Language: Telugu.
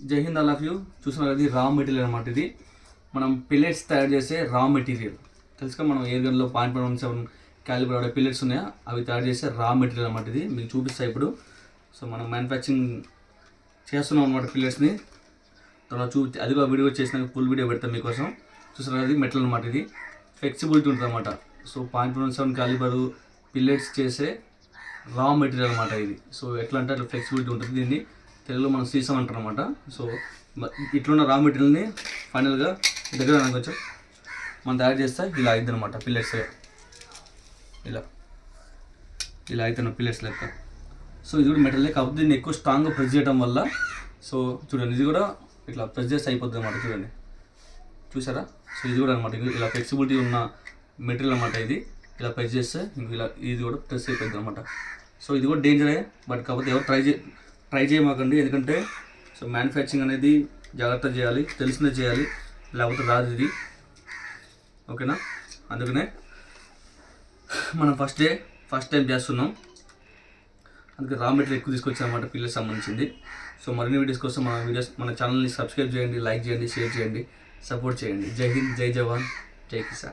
జై హింద్ ఆల్ ఆఫ్ యూ. చూస్తున్నారు అది రా మెటీరియల్ అనమాట. ఇది మనం పిల్లెట్స్ తయారు చేసే రా మెటీరియల్. తెలుసుగా మనం ఎయిర్ గన్లో 0.17 క్యాలిబర్ ఆడే పిల్లెట్స్ ఉన్నాయా అవి తయారు చేసే రా మెటీరియల్ అనమాట. ఇది మీకు చూపిస్తాయి ఇప్పుడు. సో మనం మ్యానుఫ్యాక్చరింగ్ చేస్తున్నాం అనమాట పిల్లెట్స్ని. తర్వాత అది కూడా వీడియో చేసినాక ఫుల్ వీడియో పెడతాం మీకోసం. చూస్తున్నారు అది మెటల్ అనమాట. ఇది ఫ్లెక్సిబిలిటీ ఉంటుంది అనమాట. సో 0.17 క్యాలిబరు పిల్లెట్స్ చేసే రా మెటీరియల్ అనమాట ఇది. సో ఎట్లా అంటే అట్లా ఫ్లెక్సిబిలిటీ ఉంటుంది. దీన్ని తెలుగులో మనం సీసం అంటారు అనమాట. సో ఇట్లున్న రా మెటీరియల్ని ఫైనల్గా దగ్గర కొంచెం మనం తయారు చేస్తే ఇలా అవుతుంది అనమాట. పిల్లెట్స్ ఇలా అవుతున్న పిల్లెట్స్ లెక్క. సో ఇది కూడా మెటీరియల్ కాకపోతే దీన్ని ఎక్కువ స్ట్రాంగ్గా ప్రెస్ చేయడం వల్ల సో చూడండి ఇది కూడా ఇట్లా ప్రెస్ చేస్తే అయిపోతుంది అనమాట. చూడండి చూసారా. సో ఇది కూడా అనమాట ఇలా ఫ్లెక్సిబిలిటీ ఉన్న మెటీరియల్ అనమాట. ఇది ఇలా ప్రెస్ చేస్తే ఇంక ఇలా ఇది కూడా ప్రెస్ అయిపోతుంది అనమాట. సో ఇది కూడా డేంజరే, బట్ కాకపోతే ఎవరు ట్రై చేయమాకండి. ఎందుకంటే సో మ్యానుఫ్యాక్చరింగ్ అనేది జాగ్రత్త చేయాలి, తెలిసిందే చేయాలి, లేకపోతే రాదు ఇది. ఓకేనా. అందుకనే మనం ఫస్ట్ టైం చేస్తున్నాం. అందుకే రా మెటీరియల్ ఎక్కువ తీసుకొచ్చామన్నమాట పిల్లలకు సంబంధించింది. సో మరిన్ని వీడియోస్ కోసం మన ఛానల్ని సబ్స్క్రైబ్ చేయండి, లైక్ చేయండి, షేర్ చేయండి, సపోర్ట్ చేయండి. జై హింద్, జై జవాన్, జై కిసాన్.